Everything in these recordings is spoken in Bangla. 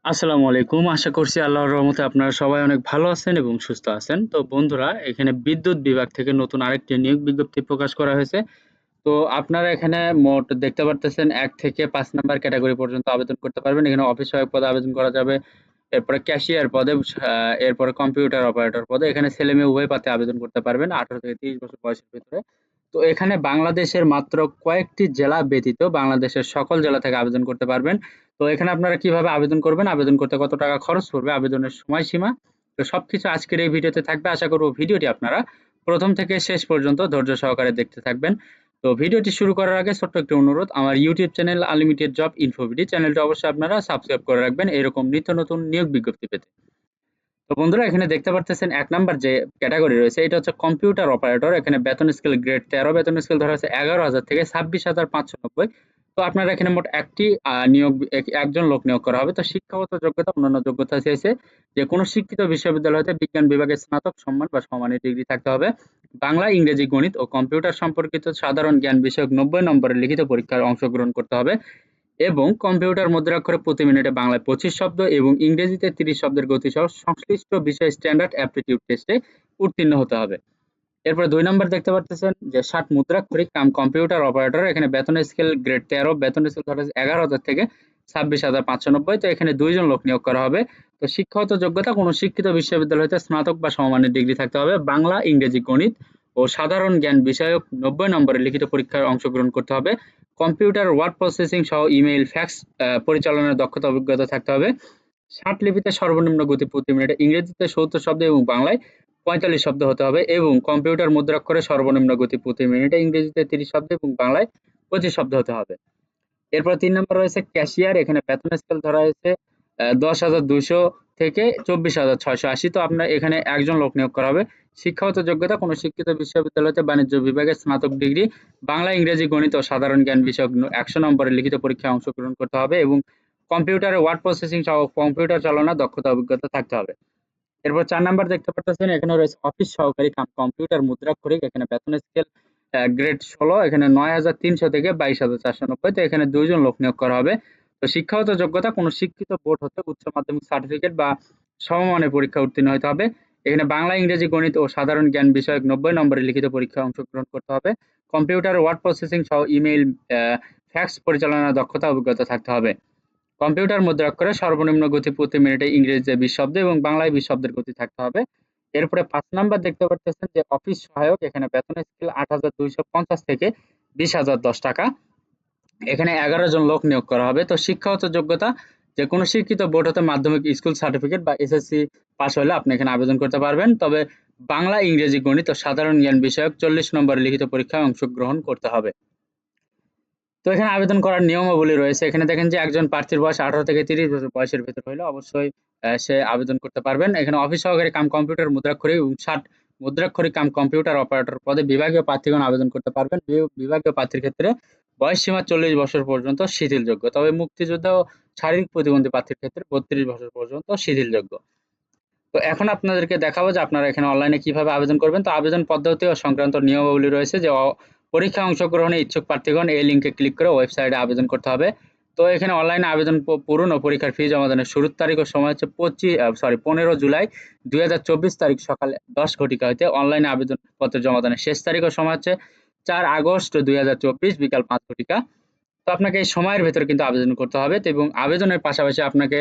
আসসালামু আলাইকুম। আশা করছি আল্লাহর রহমতে আপনারা সবাই অনেক ভালো আছেন এবং সুস্থ আছেন। তো বন্ধুরা, এখানে বিদ্যুৎ বিভাগ থেকে নতুন আরেকটি নিয়োগ বিজ্ঞপ্তি প্রকাশ করা হয়েছে। তো আপনারা এখানে মোট দেখতে পারতেছেন ১ থেকে ৫ নাম্বার ক্যাটেগরি পর্যন্ত আবেদন করতে পারবেন। এখানে অফিস সহায়ক পদে আবেদন করা যাবে। এরপরে ক্যাশিয়ার পদে, এরপরে কম্পিউটার অপারেটর পদে। এখানে ছেলে-মেয়ে উভয় প্রার্থী আবেদন করতে পারবেন ১৮ থেকে ৩০ বছর বয়সের ভেতরে। তো এখানে বাংলাদেশের মাত্র কয়েকটি জেলা ব্যতীত বাংলাদেশের সকল জেলা থেকে আবেদন করতে পারবেন। তো এখানে আপনারা কিভাবে আবেদন করবেন, আবেদন করতে কত টাকা খরচ পড়বে, আবেদনের সময়সীমা, তো সবকিছু আজকের এই ভিডিওতে থাকবে। আশা করব ভিডিওটি আপনারা প্রথম থেকে শেষ পর্যন্ত ধৈর্য সহকারে দেখতে থাকবেন। তো ভিডিওটি শুরু করার আগে ছোট্ট একটি অনুরোধ, আমার ইউটিউব চ্যানেল আনলিমিটেড জব ইনফোভিডি চ্যানেলটা অবশ্যই আপনারা সাবস্ক্রাইব করে রাখবেন এরকম নিত্য নতুন নিয়োগ বিজ্ঞপ্তি পেতে। তো বন্ধুরা, এখানে দেখতে পারতেছেন ১ নাম্বার যে ক্যাটেগরি রয়েছে এটা হচ্ছে কম্পিউটার অপারেটর। এখানে বেতন স্কেল গ্রেড ১৩, বেতন স্কেল ধরা হয়েছে ১১,০০০ থেকে ২৬,৫৯০। তো আপনারা এখানে মোট একটি নিয়োগ একজন লোক নিয়োগ করা হবে। তো শিক্ষাগত যোগ্যতা, অন্যান্য যোগ্যতা চেয়েছে যে কোনো শিক্ষিত বিশ্ববিদ্যালয় হতে বিজ্ঞান বিভাগে স্নাতক সম্মান বা সমমানের ডিগ্রি থাকতে হবে। বাংলা, ইংরেজি, গণিত ও কম্পিউটার সম্পর্কিত সাধারণ জ্ঞান বিষয়ক ৯০ নম্বরের লিখিত পরীক্ষায় অংশগ্রহণ করতে হবে এবং কম্পিউটার মুদ্রাক্ষরে প্রতি মিনিটে বাংলায় ২৫ শব্দ এবং ইংরেজিতে ৩০ শব্দের গতিসহ সংশ্লিষ্ট বিষয়ে স্ট্যান্ডার্ড অ্যাপটিটিউড টেস্টে উত্তীর্ণ হতে হবে। এরপরে ২ নম্বর দেখতে পারতেছেন যে ৬০ মুদ্রাক্ষরিক কাম কম্পিউটার অপারেটর। এখানে বেতন স্কেল গ্রেড ১৩, বেতন স্কেল ধরা হচ্ছে ১১,০০০ থেকে ২৬,৫৯০। তো এখানে ২ জন লোক নিয়োগ করা হবে। তো শিক্ষাগত যোগ্যতা কোনো শিক্ষিত বিশ্ববিদ্যালয় হতে স্নাতক বা সমমানের ডিগ্রি থাকতে হবে। বাংলা, ইংরেজি, গণিত ও সাধারণ জ্ঞান বিষয়ক ৯০ নম্বরের লিখিত পরীক্ষায় অংশগ্রহণ করতে হবে। কম্পিউটার ওয়ার্ড প্রসেসিং সহ ইমেইল, ফ্যাক্স পরিচালনার দক্ষতা অভিজ্ঞতা থাকতে হবে। ৬০ লিপিতে সর্বনিম্ন গতি প্রতি মিনিটে ইংরেজিতে ৭০ শব্দ এবং বাংলায় ৪৫ শব্দ হতে হবে এবং কম্পিউটার মুদ্রাক্ষরে সর্বনিম্ন গতি প্রতি মিনিটে ইংরেজিতে ৩০ শব্দ এবং বাংলায় ২৫ শব্দ হতে হবে। এরপর ৩ নম্বর রয়েছে ক্যাশিয়ার। এখানে বেতন স্কেল ধরা হয়েছে ১০,২০০ থেকে ২৪,৬৮০। তো আপনার এখানে একজন লোক নিয়োগ করা হবে। শিক্ষাগত যোগ্যতা কোনো শিক্ষিত বিশ্ববিদ্যালয়তে বাণিজ্য বিভাগে স্নাতক ডিগ্রি, বাংলা, ইংরেজি, গণিত ও সাধারণ জ্ঞান বিষয়ক ১০০ নম্বরের লিখিত পরীক্ষায় অংশগ্রহণ করতে হবে এবং কম্পিউটারে ওয়ার্ড প্রসেসিং সহ কম্পিউটার চালানোর দক্ষতা অভিজ্ঞতা থাকতে হবে। এরপর ৪ নাম্বার দেখতে পারতেছেন এখানে রয়েছে অফিস সহকারী কাম কম্পিউটার মুদ্রাক্ষরিক। এখানে বেতন স্কেল গ্রেড ১৬, এখানে ৯,৩০০ থেকে ২২,৪৯০। তো এখানে ২ জন লোক নিয়োগ করা হবে। তো শিক্ষাগত যোগ্যতা কোনো শিক্ষিত বোর্ড হতে উচ্চ মাধ্যমিক সার্টিফিকেট বা সমমানের পরীক্ষা উত্তীর্ণ হতে হবে। এখানে বাংলা, ইংরেজি, গণিত ও সাধারণ জ্ঞান বিষয়ক ৯০ নম্বরের লিখিত পরীক্ষায় অংশগ্রহণ করতে হবে। কম্পিউটার ওয়ার্ড প্রসেসিং সহ ইমেইল, ফ্যাক্স পরিচালনার দক্ষতা অভিজ্ঞতা থাকতে হবে। কম্পিউটার মুদ্রাক্ষরে সর্বনিম্ন গতি প্রতি মিনিটে ইংরেজিতে ২০ শব্দ এবং বাংলায় ২০ শব্দের গতি থাকতে হবে। এরপরে ৫ নাম্বার দেখতে পারতেছেন যে অফিস সহায়ক। এখানে বেতন স্কেল ৮,২৫০ থেকে ২০,০১০ টাকা। এখানে ১১ জন লোক নিয়োগ করা হবে। তো শিক্ষাগত যোগ্যতা যে কোনো শিক্ষিত বোর্ড হতে মাধ্যমিক স্কুল সার্টিফিকেট বা এসএসসি পাস হলে আপনি এখানে আবেদন করতে পারবেন। তবে বাংলা, ইংরেজি, গণিত ও সাধারণ জ্ঞান বিষয়ক ৪০ নম্বরের লিখিত পরীক্ষায় অংশগ্রহণ করতে হবে। তো এখানে আবেদন করার নিয়মাবলী রয়েছে। এখানে দেখেন যে একজন প্রার্থীর বয়স ১৮ থেকে ৩০ বছর বয়সের ভেতর হইলে অবশ্যই সে আবেদন করতে পারবেন। এখানে অফিস সহকারী কাম কম্পিউটার মুদ্রাক্ষরিক এবং ৬০ মুদ্রাক্ষরিক কাম কম্পিউটার অপারেটর পদে বিভাগীয় প্রার্থীগণ আবেদন করতে পারবেন। বিভাগীয় প্রার্থীর ক্ষেত্রে বয়স সীমা ৪০ বছর পর্যন্ত শিথিলযোগ্য। তবে মুক্তিযোদ্ধা ও শারীরিক প্রতিবন্ধী প্রার্থীর ক্ষেত্রে ৩২ বছর পর্যন্ত শিথিলযোগ্য। তো এখন আপনাদেরকে দেখাবো যে আপনারা এখানে অনলাইনে কিভাবে আবেদন করবেন। তো আবেদন পদ্ধতি ও সংক্রান্ত নিয়মাবলী রয়েছে যে পরীক্ষায় অংশগ্রহণে ইচ্ছুক প্রার্থীগণ এই লিঙ্কে ক্লিক করে ওয়েবসাইটে আবেদন করতে হবে। তো এখানে অনলাইনে আবেদন পূরণ ও পরীক্ষার ফি জমাদানের শুরুর তারিখ ও সময় হচ্ছে ১৫ জুলাই ২০২৪ তারিখ সকাল ১০ ঘটিকা হইতে। অনলাইনে আবেদনপত্র জমাদানের শেষ তারিখ ও সময় হচ্ছে ৪ আগস্ট ২০২৪ বিকাল ৫ ঘটিকা। তো আপনাকে এই সময়ের ভেতরে কিন্তু আবেদন করতে হবে। তো এবং আবেদনের পাশাপাশি আপনাকে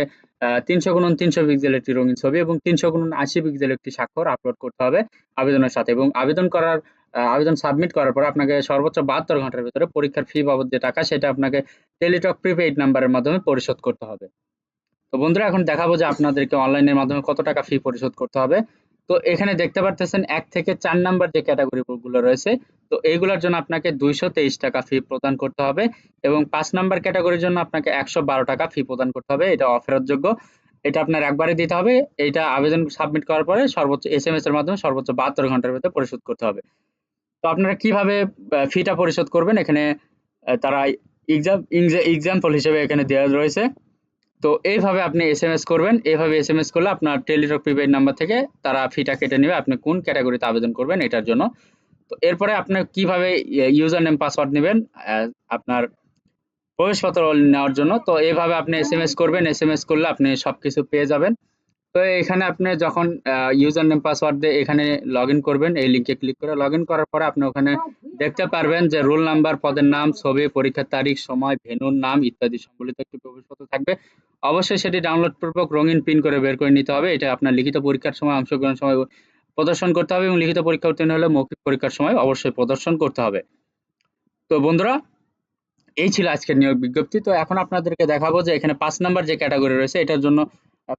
৩০০x৩০০ পিক্সেল একটি রঙিন ছবি এবং ৩০০x৮০ পিক্সেল একটি স্বাক্ষর আপলোড করতে হবে আবেদনের সাথে। এবং আবেদন সাবমিট করার পর আপনাকে সর্বোচ্চ ৭২ ঘন্টার ভেতরে পরীক্ষার ফি বাবদ যে টাকা সেটা আপনাকে টেলিটক প্রিপেইড নাম্বারের মাধ্যমে পরিশোধ করতে হবে। তো বন্ধুরা, এখন দেখাবো যে আপনাদেরকে অনলাইনের মাধ্যমে কত টাকা ফি পরিশোধ করতে হবে। তো এখানে দেখতে পারতেছেন ১ থেকে ৪ নাম্বার যে ক্যাটাগরি গুলো রয়েছে, তো এইগুলোর জন্য আপনাকে ২২৩ টাকা ফি প্রদান করতে হবে এবং ৫ নাম্বার ক্যাটাগরির জন্য আপনাকে ১১২ টাকা ফি প্রদান করতে হবে। এটা অফেরতযোগ্য। এটা আপনার একবারে দিতে হবে। এইটা আবেদন সাবমিট করার পরে সর্বোচ্চ এসএমএস এর মাধ্যমে সর্বোচ্চ ৭২ ঘন্টার ভেতরে পরিশোধ করতে হবে। তো আপনারা কিভাবে ফিটা পরিশোধ করবেন এখানে তারা এক্সাম্পল হিসেবে এখানে দেওয়া রয়েছে। তো এইভাবে আপনি এসএমএস করবেন। এভাবে এসএমএস করলে আপনার টেলিটক প্রিপেইড নাম্বার থেকে তারা ফিটা কেটে নেবে আপনি কোন ক্যাটাগরিতে আবেদন করবেন এটার জন্য। তো এরপরে আপনি কিভাবে ইউজার নেম পাসওয়ার্ড নেবেন, আপনার প্রবেশপত্র নেওয়ার জন্য। তো এভাবে আপনি এসএমএস করবেন, এসএমএস করলে আপনি সবকিছু পেয়ে যাবেন। তো এখানে আপনি যখন ইউজার নেম পাসওয়ার্ড দিয়ে এখানে লগইন করবেন, এই লিংকে ক্লিক করে লগইন করার পরে আপনি ওখানে দেখতে পারবেন যে রোল নাম্বার, পদের নাম, ছবি, পরীক্ষার তারিখ, সময়, ভেন্যুর নাম ইত্যাদি সম্বলিত একটি প্রবেশপত্র থাকবে। অবশ্যই সেটি ডাউনলোড পূর্বক রঙিন প্রিন্ট করে বের করে নিতে হবে। এটা আপনার লিখিত পরীক্ষার সময় অংশগ্রহণের সময় প্রদর্শন করতে হবে এবং লিখিত পরীক্ষা উত্তীর্ণ হলে মৌখিক পরীক্ষার সময় অবশ্যই প্রদর্শন করতে হবে। তো বন্ধুরা, এই ছিল আজকের নিয়োগ বিজ্ঞপ্তি। তো এখন আপনাদেরকে দেখাবো যে এখানে ৫ নাম্বার যে ক্যাটাগরি রয়েছে এটার জন্য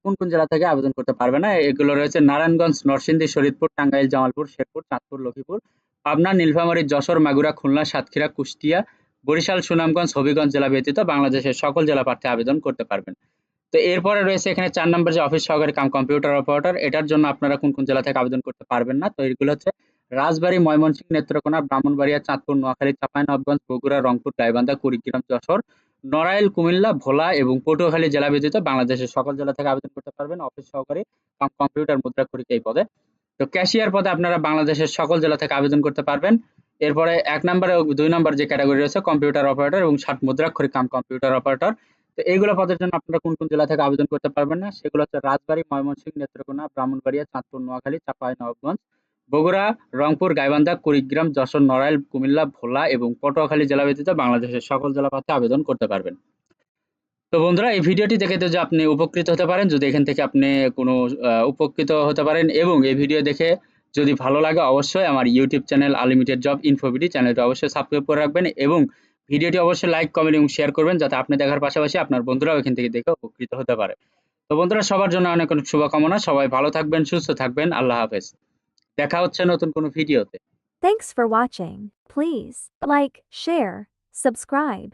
কোন, কোন জেলা থেকে আবেদন করতে পারবে না। এগুলো রয়েছে নারায়ণগঞ্জ, নরসিংদী, ফরিদপুর, টাঙ্গাইল, জামালপুর, শেরপুর, চাঁদপুর, লক্ষ্মীপুর, পাবনা, নীলফামারী, যশোর, মাগুরা, খুলনা, সাতক্ষীরা, কুষ্টিয়া, বরিশাল, সুনামগঞ্জ, হবিগঞ্জ জেলা ব্যতীত বাংলাদেশের সকল জেলা প্রার্থী আবেদন করতে পারবেন। তো এরপরে রয়েছে এখানে ৪ নম্বর যে অফিস সহকারী কাম কম্পিউটার অপারেটর, এটার জন্য আপনারা কোন, কোন জেলা থেকে আবেদন করতে পারবেন না। তো এগুলো হচ্ছে রাজবাড়ী, ময়মনসিংহ, নেত্রকোনা, ব্রাহ্মণবাড়িয়া, চাঁদপুর, নোয়াখালী, চাঁপাইনবাবগঞ্জ, বগুড়া, রংপুর, গাইবান্ধা, কুড়িগ্রাম, যশোর, নড়াইল, কুমিল্লা, ভোলা এবং পটুয়াখালী জেলা ব্যতীত বাংলাদেশের সকল জেলা থেকে আবেদন করতে পারবেন অফিস সহকারী কাম কম্পিউটার মুদ্রাক্ষরিক এই পদে। তো ক্যাশিয়ার পদে আপনারা বাংলাদেশের সকল জেলা থেকে আবেদন করতে পারবেন। এরপরে ১ নম্বরে ও ২ নম্বর যে ক্যাটাগরি রয়েছে কম্পিউটার অপারেটর এবং ৬০ মুদ্রাক্ষরিক কাম কম্পিউটার অপারেটর। তো এইগুলো পদের জন্য আপনারা কোন, কোন জেলা থেকে আবেদন করতে পারবেন না সেগুলো হচ্ছে রাজবাড়ী, ময়মনসিংহ, নেত্রকোনা, ব্রাহ্মণবাড়িয়া, চাঁদপুর, নোয়াখালী, চাঁপাইনবাবগঞ্জ, বগুড়া, রংপুর, গাইবান্ধা, কুড়িগ্রাম, যশোর, নড়াইল, কুমিল্লা, ভোলা এবং পটুয়াখালী জেলা ব্যতীত বাংলাদেশের সকল জেলা প্রার্থী আবেদন করতে পারবেন। তো বন্ধুরা, এই ভিডিওটি দেখে যে আপনি উপকৃত হতে পারেন, যদি এখান থেকে আপনি কোনো উপকৃত হতে পারেন এবং এই ভিডিও দেখে যদি ভালো লাগে অবশ্যই আমার YouTube channel unlimited job InfoBD চ্যানেলটা অবশ্যই সাবস্ক্রাইব করে রাখবেন এবং ভিডিওটি অবশ্যই লাইক, কমেন্ট এবং শেয়ার করবেন যাতে আপনি দেখার পাশাপাশি আপনার বন্ধুরাও এখান থেকে দেখে উপকৃত হতে পারে। তো বন্ধুরা, সবার জন্য অনেক অনেক শুভকামনা। সবাই ভালো থাকবেন, সুস্থ থাকবেন। আল্লাহ হাফেজ। দেখা হচ্ছে নতুন কোনো ভিডিওতে। Thanks for watching. Please like, share, subscribe.